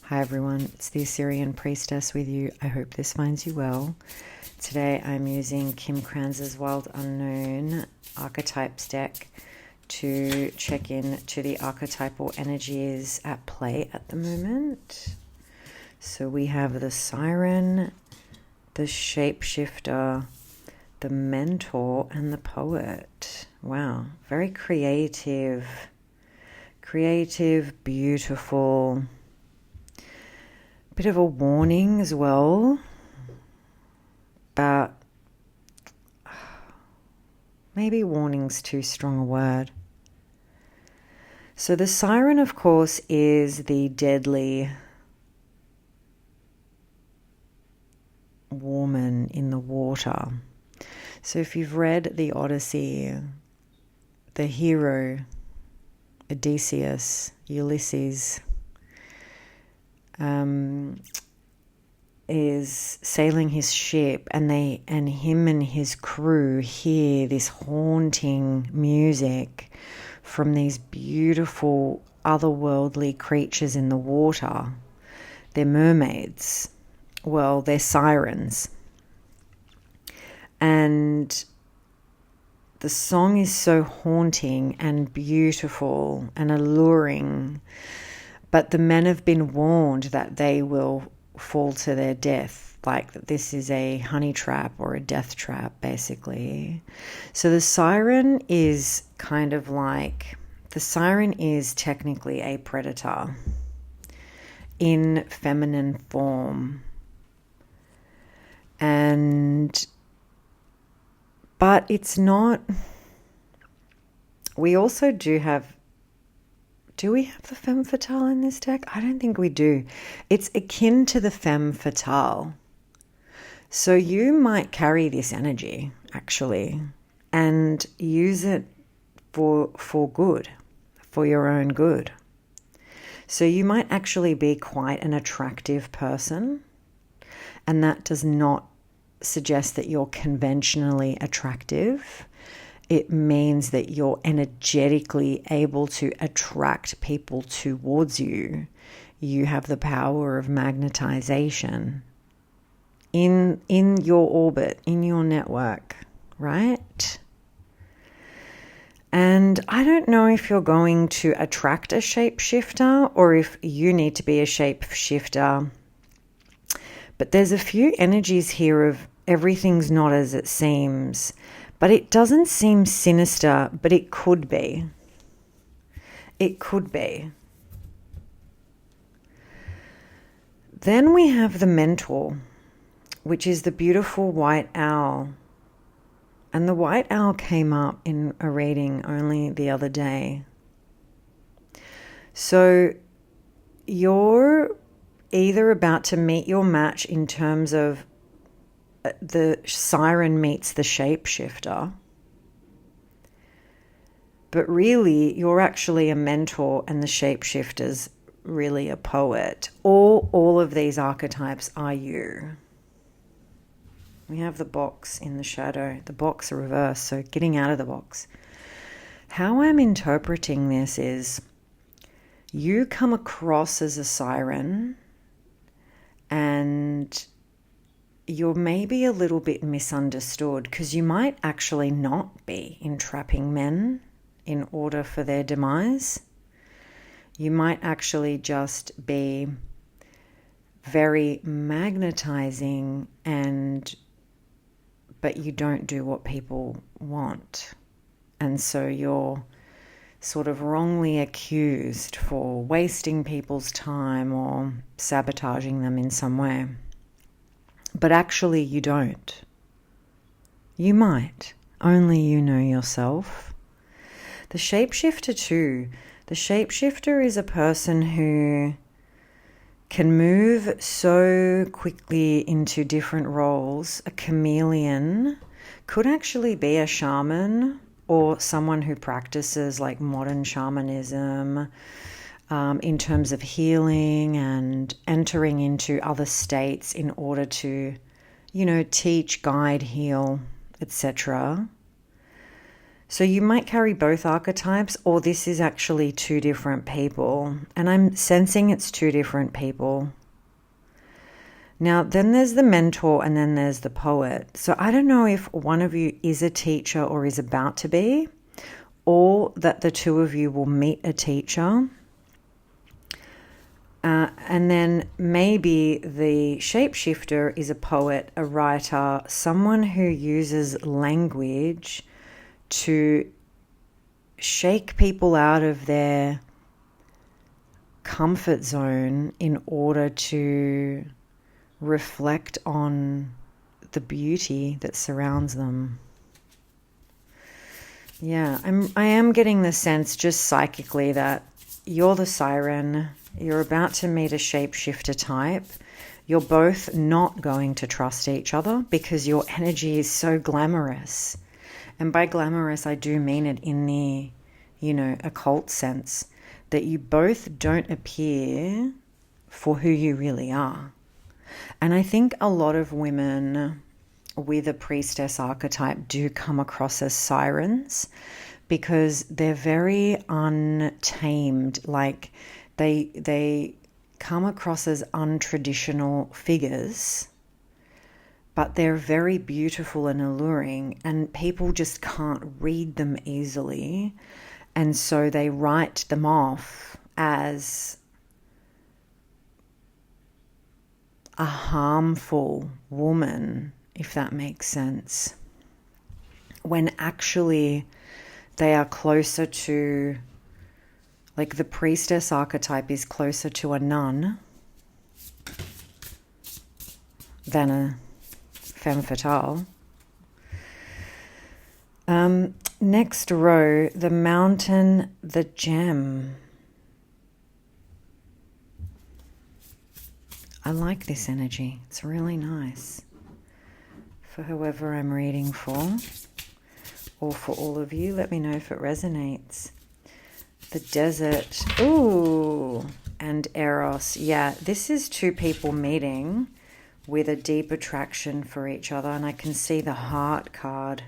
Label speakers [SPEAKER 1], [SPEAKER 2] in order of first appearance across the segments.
[SPEAKER 1] Hi everyone, it's the Assyrian priestess with you. I hope this finds you well. Today I'm using Kim Krans's Wild Unknown Archetypes deck to check in to the archetypal energies at play at the moment. So we have the Siren, the Shapeshifter, the Mentor, and the Poet. Wow, very creative, beautiful. Bit of a warning as well, but maybe warning's too strong a word. So the Siren, of course, is the deadly woman in the water. So if you've read the Odyssey, the hero, Odysseus, Ulysses, is sailing his ship, and him and his crew hear this haunting music from these beautiful otherworldly creatures in the water. They're mermaids. Well, they're sirens. And the song is so haunting and beautiful and alluring. But the men have been warned that they will fall to their death, like that this is a honey trap or a death trap, basically. So the Siren is technically a predator in feminine form. But it's not. We also do we have the femme fatale in this deck? I don't think we do. It's akin to the femme fatale. So you might carry this energy, actually, and use it for good, for your own good. So you might actually be quite an attractive person, and that does not suggest that you're conventionally attractive. It means that you're energetically able to attract people towards you. You have the power of magnetization in your orbit, in your network, right? And I don't know if you're going to attract a shapeshifter or if you need to be a shapeshifter. But there's a few energies here of everything's not as it seems. But it doesn't seem sinister, but it could be. It could be. Then we have the Mentor, which is the beautiful white owl. And the white owl came up in a reading only the other day. So you're either about to meet your match in terms of the Siren meets the Shapeshifter, but really you're actually a mentor and the Shapeshifter's really a poet. All of these archetypes are you. We have the box in the shadow, the box reversed, so getting out of the box. How I'm interpreting this is you come across as a siren and you're maybe a little bit misunderstood because you might actually not be entrapping men in order for their demise. You might actually just be very magnetizing but you don't do what people want. And so you're sort of wrongly accused for wasting people's time or sabotaging them in some way. But actually you don't. You might. Only you know yourself. The shapeshifter too. The shapeshifter is a person who can move so quickly into different roles. A chameleon could actually be a shaman or someone who practices like modern shamanism, in terms of healing and entering into other states in order to, teach, guide, heal, etc. So you might carry both archetypes, or this is actually two different people. And I'm sensing it's two different people. Now, then there's the mentor and then there's the poet. So I don't know if one of you is a teacher or is about to be, or that the two of you will meet a teacher. And then maybe the shapeshifter is a poet, a writer, someone who uses language to shake people out of their comfort zone in order to reflect on the beauty that surrounds them. Yeah, I am getting the sense just psychically that you're the Siren, you're about to meet a shapeshifter type. You're both not going to trust each other because your energy is so glamorous. And by glamorous, I do mean it in the, occult sense, that you both don't appear for who you really are. And I think a lot of women with a priestess archetype do come across as sirens because they're very untamed, like they come across as untraditional figures, but they're very beautiful and alluring, and people just can't read them easily. And so they write them off as a harmful woman, if that makes sense, when actually they are closer to, like the priestess archetype is closer to a nun than a femme fatale. Next row, the mountain, the gem. I like this energy. It's really nice. For whoever I'm reading for, or for all of you, let me know if it resonates. The desert. Ooh, and Eros. Yeah, this is two people meeting with a deep attraction for each other, and I can see the heart card.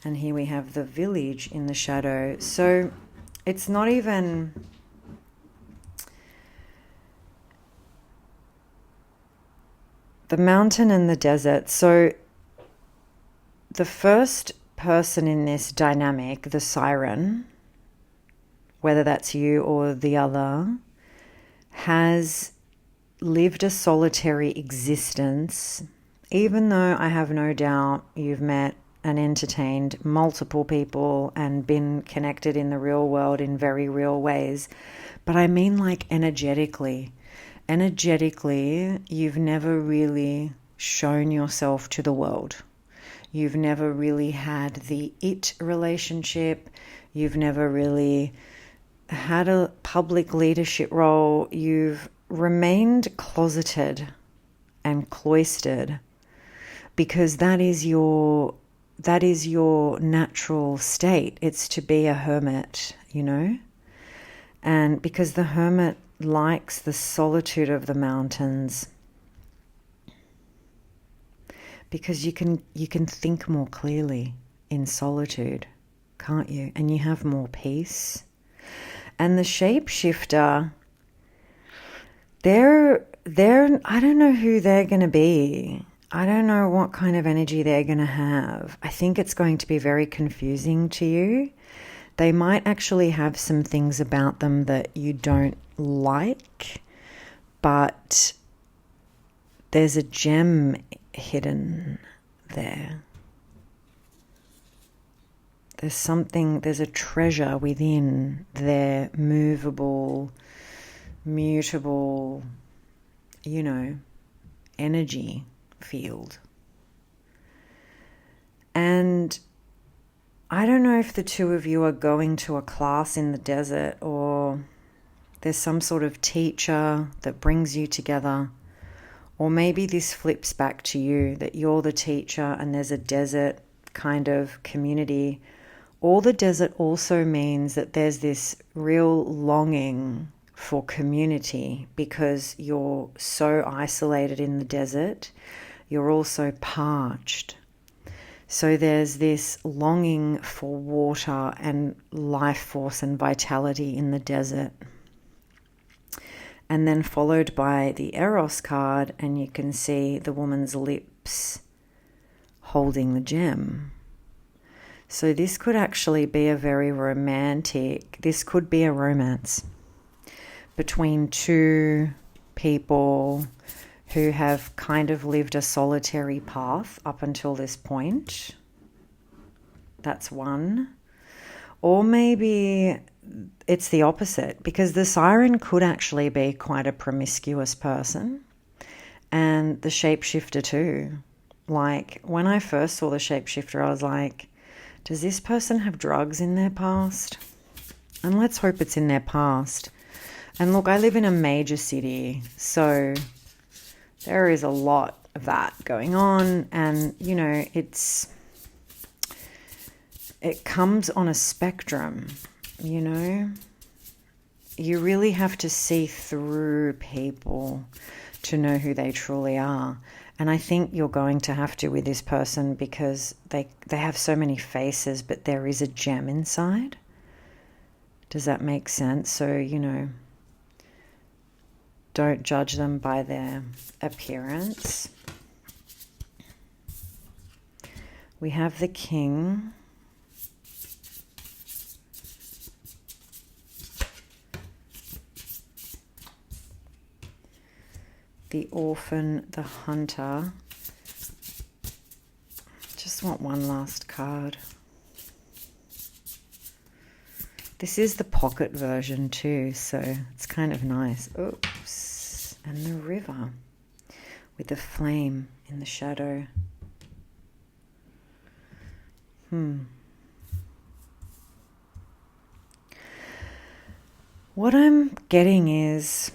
[SPEAKER 1] And here we have the village in the shadow. So it's not even... the mountain and the desert. So the first person in this dynamic, the Siren, whether that's you or the other, has lived a solitary existence, even though I have no doubt you've met and entertained multiple people and been connected in the real world in very real ways. But I mean like energetically. Energetically, you've never really shown yourself to the world. You've never really had the it relationship. You've never really had a public leadership role. You've remained closeted and cloistered because that is your natural state. It's to be a hermit, and because the hermit likes the solitude of the mountains, because you can think more clearly in solitude, can't you? And you have more peace. And the shapeshifter, they're I don't know who they're going to be. I don't know what kind of energy they're going to have. I think it's going to be very confusing to you. They might actually have some things about them that you don't like, but there's a gem hidden there. There's a treasure within their movable, mutable, energy field. And I don't know if the two of you are going to a class in the desert, or there's some sort of teacher that brings you together, or maybe this flips back to you, that you're the teacher and there's a desert kind of community. Or the desert also means that there's this real longing for community because you're so isolated in the desert. You're also parched. So there's this longing for water and life force and vitality in the desert. And then followed by the Eros card, and you can see the woman's lips holding the gem. So this could actually be a very romantic, this could be a romance between two people who have kind of lived a solitary path up until this point. That's one. Or maybe it's the opposite, because the Siren could actually be quite a promiscuous person, and the Shapeshifter too. Like, when I first saw the Shapeshifter, I was like, does this person have drugs in their past? And let's hope it's in their past. And look, I live in a major city, so there is a lot of that going on, and, you know, it comes on a spectrum, you know. You really have to see through people to know who they truly are. And I think you're going to have to with this person, because they have so many faces, but there is a gem inside. Does that make sense? So, you know, don't judge them by their appearance. We have the King. The Orphan, the Hunter. Just want one last card. This is the pocket version too, so it's kind of nice. Oops. And the River with the flame in the shadow. What I'm getting is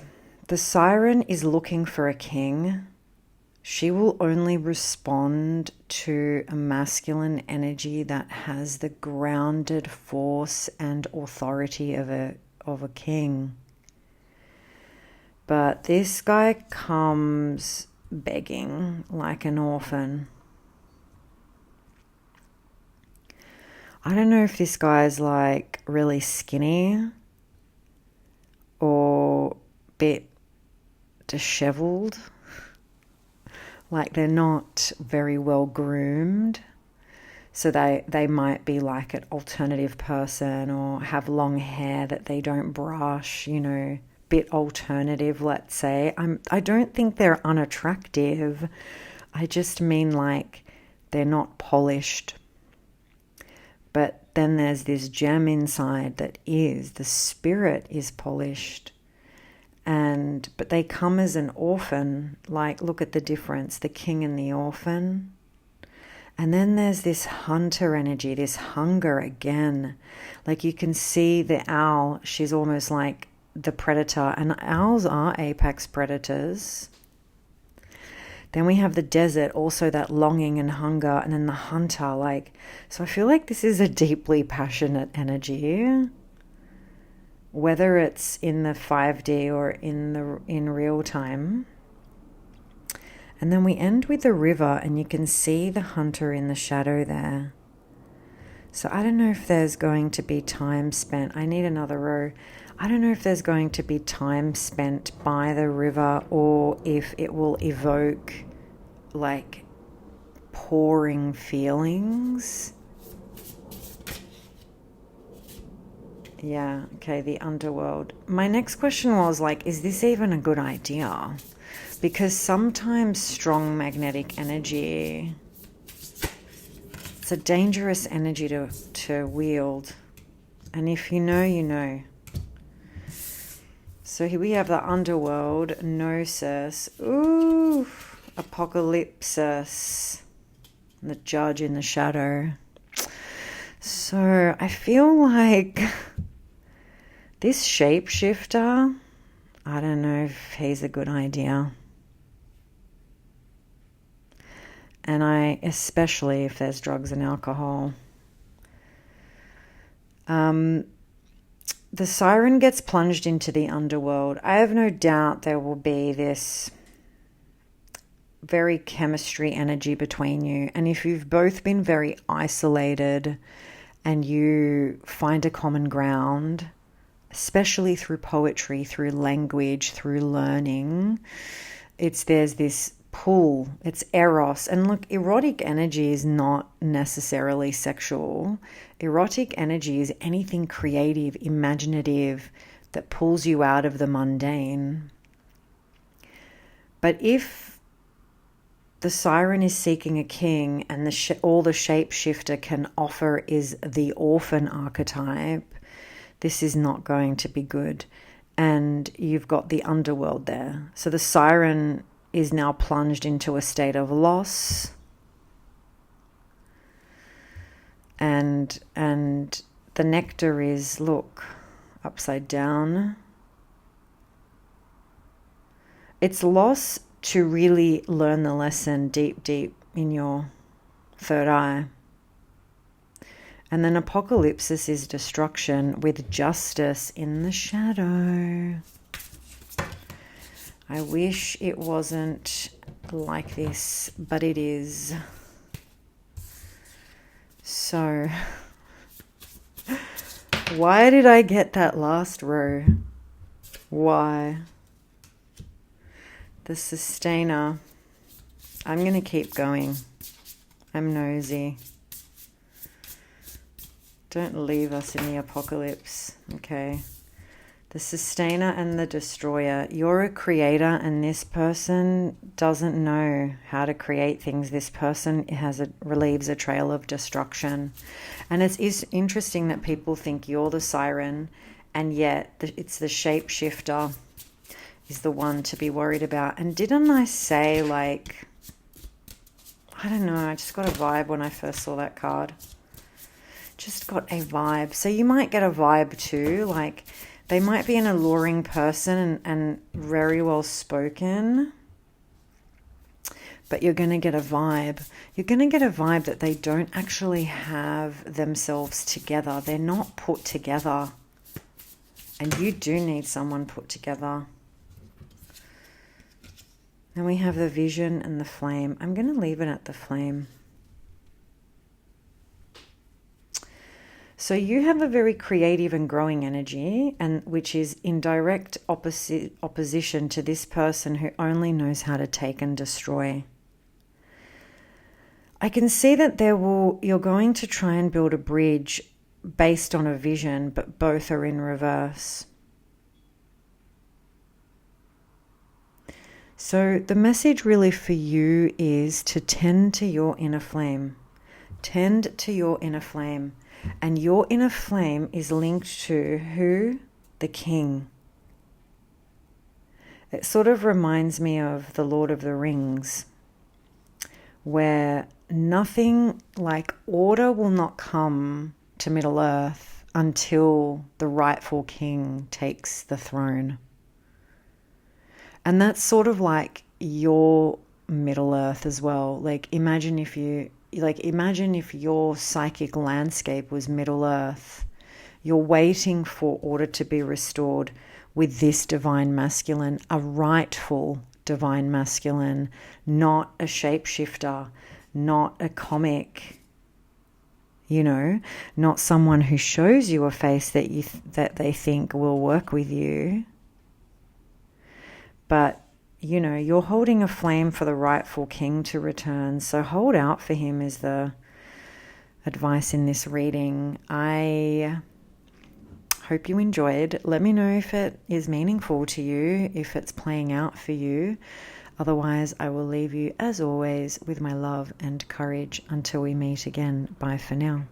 [SPEAKER 1] the Siren is looking for a king. She will only respond to a masculine energy that has the grounded force and authority of a king. But this guy comes begging like an orphan. I don't know if this guy's like really skinny or a bit disheveled. Like they're not very well groomed. So they might be like an alternative person, or have long hair that they don't brush, you know, bit alternative, let's say. I don't think they're unattractive. I just mean like they're not polished. But then there's this gem inside that is, the spirit is polished. But they come as an orphan. Like, look at the difference, the king and the orphan. And then there's this hunter energy, this hunger again. Like you can see the owl, she's almost like the predator. And owls are apex predators. Then we have the desert, also that longing and hunger. And then the hunter, like, so I feel like this is a deeply passionate energy. Whether it's in the 5D or in real time. And then we end with the river, and you can see the hunter in the shadow there. So I don't know if there's going to be time spent. I need another row. I don't know if there's going to be time spent by the river, or if it will evoke like pouring feelings. Yeah, okay, the Underworld. My next question was like, is this even a good idea? Because sometimes strong magnetic energy, it's a dangerous energy to wield. And if you know, you know. So here we have the Underworld, Gnosis, ooh, Apocalypsis, and the Judge in the shadow. So I feel like this Shapeshifter, I don't know if he's a good idea. And especially if there's drugs and alcohol. The Siren gets plunged into the Underworld. I have no doubt there will be this very chemistry energy between you. And if you've both been very isolated and you find a common ground, especially through poetry, through language, through learning, there's this pull, it's eros. And look, erotic energy is not necessarily sexual. Erotic energy is anything creative, imaginative, that pulls you out of the mundane. But if the siren is seeking a king and all the shapeshifter can offer is the orphan archetype, this is not going to be good. And you've got the underworld there. So the siren is now plunged into a state of loss. And the nectar is, look, upside down. It's loss to really learn the lesson deep, deep in your third eye. And then apocalypse is destruction with justice in the shadow. I wish it wasn't like this, but it is. So, why did I get that last row? Why? The sustainer. I'm going to keep going. I'm nosy. Don't leave us in the apocalypse, okay? The sustainer and the destroyer. You're a creator and this person doesn't know how to create things. This person relieves a trail of destruction. And it's interesting that people think you're the siren and yet it's the shapeshifter is the one to be worried about. And didn't I say, like, I don't know, I just got a vibe when I first saw that card. Just got a vibe. So you might get a vibe too, like they might be an alluring person and very well spoken, but you're going to get a vibe. You're going to get a vibe that they don't actually have themselves together. They're not put together. And you do need someone put together. Then we have the vision and the flame. I'm going to leave it at the flame. So you have a very creative and growing energy, and which is in direct opposition to this person who only knows how to take and destroy. I can see that you're going to try and build a bridge based on a vision, but both are in reverse. So the message really for you is to tend to your inner flame. Tend to your inner flame. And your inner flame is linked to who? The king. It sort of reminds me of the Lord of the Rings, where nothing like order will not come to Middle Earth until the rightful king takes the throne. And that's sort of like your Middle Earth as well. Like imagine if your psychic landscape was Middle Earth. You're waiting for order to be restored with this divine masculine, a rightful divine masculine, not a shapeshifter, not a comic, not someone who shows you a face that they think will work with you. But you're holding a flame for the rightful king to return. So hold out for him is the advice in this reading. I hope you enjoyed. Let me know if it is meaningful to you, if it's playing out for you. Otherwise, I will leave you, as always, with my love and courage until we meet again. Bye for now.